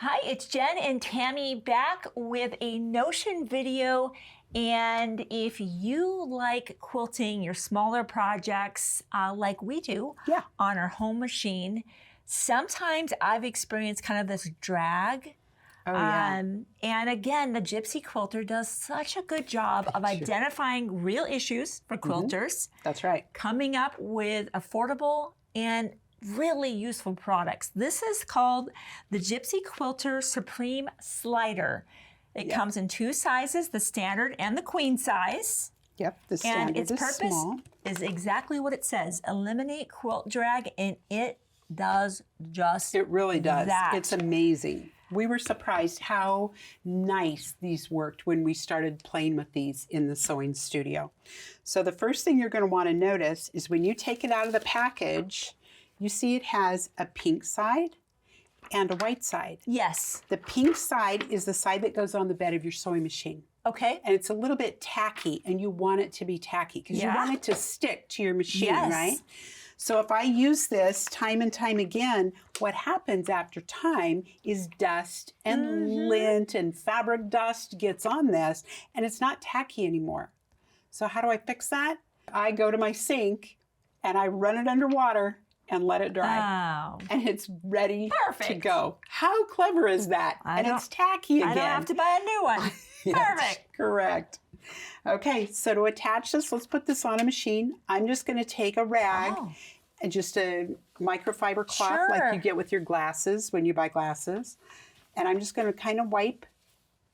Hi, it's Jen and Tammy back with a Notion video. And if you like quilting your smaller projects like we do on our home machine, sometimes I've experienced kind of this drag. And again, the Gypsy Quilter does such a good job of identifying real issues for quilters. That's right. Coming up with affordable and really useful products. This is called the Gypsy Quilter Supreme Slider. It comes in two sizes, the standard and the queen size. Yep, the standard and its purpose small. Is exactly what it says. Eliminate quilt drag, and it does just It really does. that. It's amazing. We were surprised how nice these worked when we started playing with these in the sewing studio. So the first thing you're going to want to notice is when you take it out of the package, you see it has a pink side and a white side. Yes. The pink side is the side that goes on the bed of your sewing machine. Okay. And it's a little bit tacky, and you want it to be tacky because you want it to stick to your machine, right? So if I use this time and time again, what happens after time is dust and lint and fabric dust gets on this, and it's not tacky anymore. So how do I fix that? I go to my sink and I run it under water and let it dry. Oh. And it's ready Perfect. to go. How clever is that? And it's tacky again. I don't have to buy a new one. Perfect. Correct. Okay, so to attach this, let's put this on a machine. I'm just going to take a rag and just a microfiber cloth like you get with your glasses when you buy glasses. And I'm just going to kind of wipe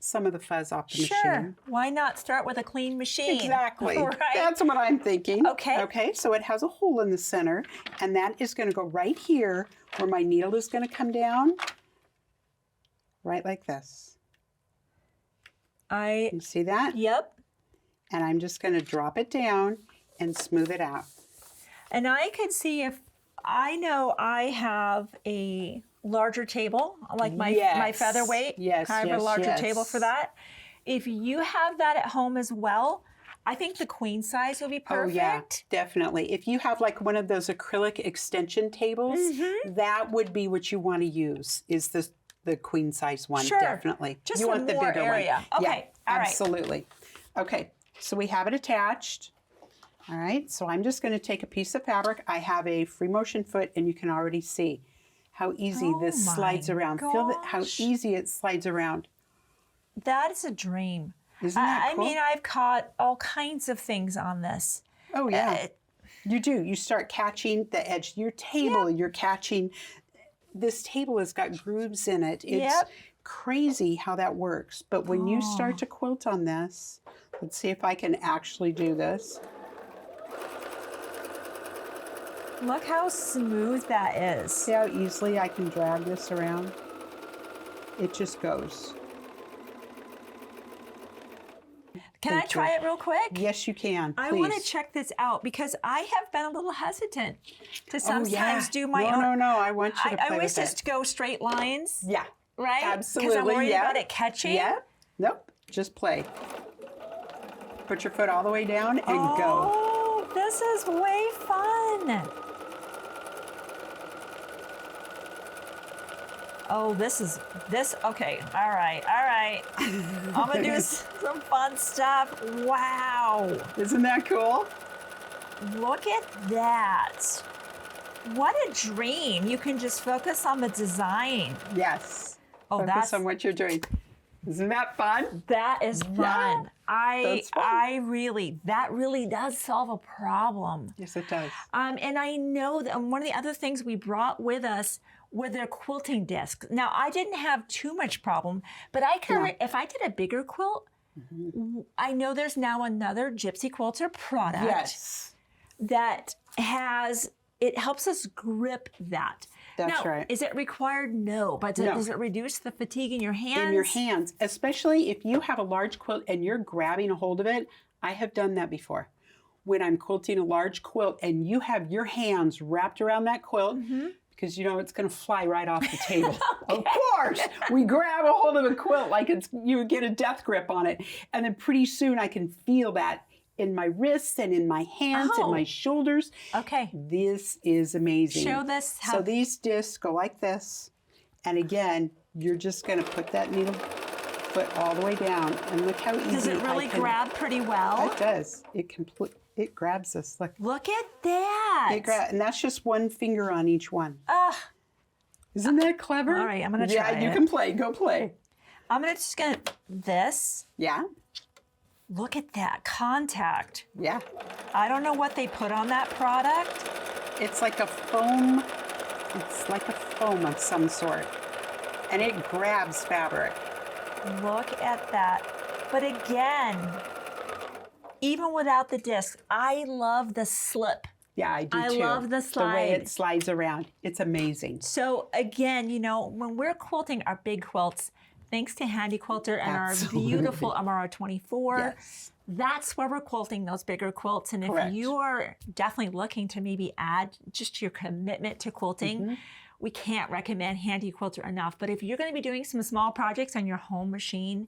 some of the fuzz off the machine. Why not start with a clean machine? Exactly. Right. That's what I'm thinking. Okay. Okay, so it has a hole in the center, and that is going to go right here where my needle is going to come down, right like this. You see that? Yep. And I'm just going to drop it down and smooth it out. And I can see if I know I have a larger table, like my featherweight, kind of a larger table for that. If you have that at home as well, I think the queen size will be perfect. Oh yeah, definitely. If you have like one of those acrylic extension tables, that would be what you want to use, is the queen size one, definitely. Just you want the bigger area. one. Okay, yeah, all right. absolutely. Okay, so we have it attached. All right, so I'm just going to take a piece of fabric. I have a free motion foot, and you can already see how easy this slides around. Feel how easy it slides around. That is a dream. Isn't that cool? I mean, I've caught all kinds of things on this. Oh, yeah. You do. You start catching the edge of your table. You're catching... This table has got grooves in it. It's crazy how that works. But when you start to quilt on this, let's see if I can actually do this. Look how smooth that is. See how easily I can drag this around? It just goes. Can I try it real quick? Yes, you can. Please. I want to check this out because I have been a little hesitant to sometimes do my own. No, I want you to play I always with just go straight lines. Yeah. Right? Absolutely. Because I'm worried about it catching. Yeah. Nope. Just play. Put your foot all the way down and go. Oh, this is way fun. Oh, okay, all right. I'm gonna do some fun stuff. Wow. Isn't that cool? Look at that. What a dream. You can just focus on the design. Yes. Oh, focus on what you're doing. Isn't that fun? That is fun. That's fun. That really does solve a problem. Yes, it does. And I know that one of the other things we brought with us were their quilting discs. Now, I didn't have too much problem, but I can, if I did a bigger quilt, I know there's now another Gypsy Quilter product that it helps us grip that. That's now, right. Is it required? No. But does it reduce the fatigue in your hands? In your hands, especially if you have a large quilt and you're grabbing a hold of it. I have done that before. When I'm quilting a large quilt and you have your hands wrapped around that quilt, because you know it's going to fly right off the table. Of course, we grab a hold of a quilt like you would get a death grip on it. And then pretty soon I can feel that in my wrists and in my hands and my shoulders. Okay. This is amazing. Show this. So these discs go like this. And again, you're just going to put that needle foot all the way down, and look how easy. Does it really grab pretty well? It does. It grabs us. Look at that. And that's just one finger on each one. Isn't that clever? All right, I'm going to try Yeah, you can play. Go play. I'm just going to, this. Yeah. Look at that contact. Yeah. I don't know what they put on that product. It's like a foam. It's like a foam of some sort. And it grabs fabric. Look at that. But again, even without the disc, I love the slip. Yeah, I do too. I love the slide. The way it slides around. It's amazing. So again, you know, when we're quilting our big quilts, thanks to Handy Quilter and our beautiful Amara 24, that's where we're quilting those bigger quilts. And if you are definitely looking to maybe add just your commitment to quilting, we can't recommend Handy Quilter enough. But if you're going to be doing some small projects on your home machine,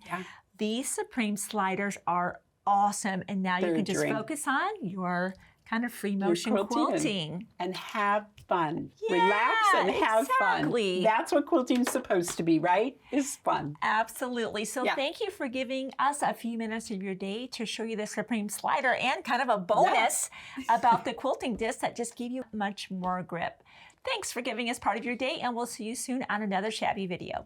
these Supreme sliders are awesome. And now you can just focus on your kind of free motion quilting. And have fun. Relax and have fun. That's what quilting's supposed to be, right? It's fun. Absolutely. So thank you for giving us a few minutes of your day to show you the Supreme slider and kind of a bonus about the quilting discs that just give you much more grip. Thanks for giving us part of your day, and we'll see you soon on another Shabby video.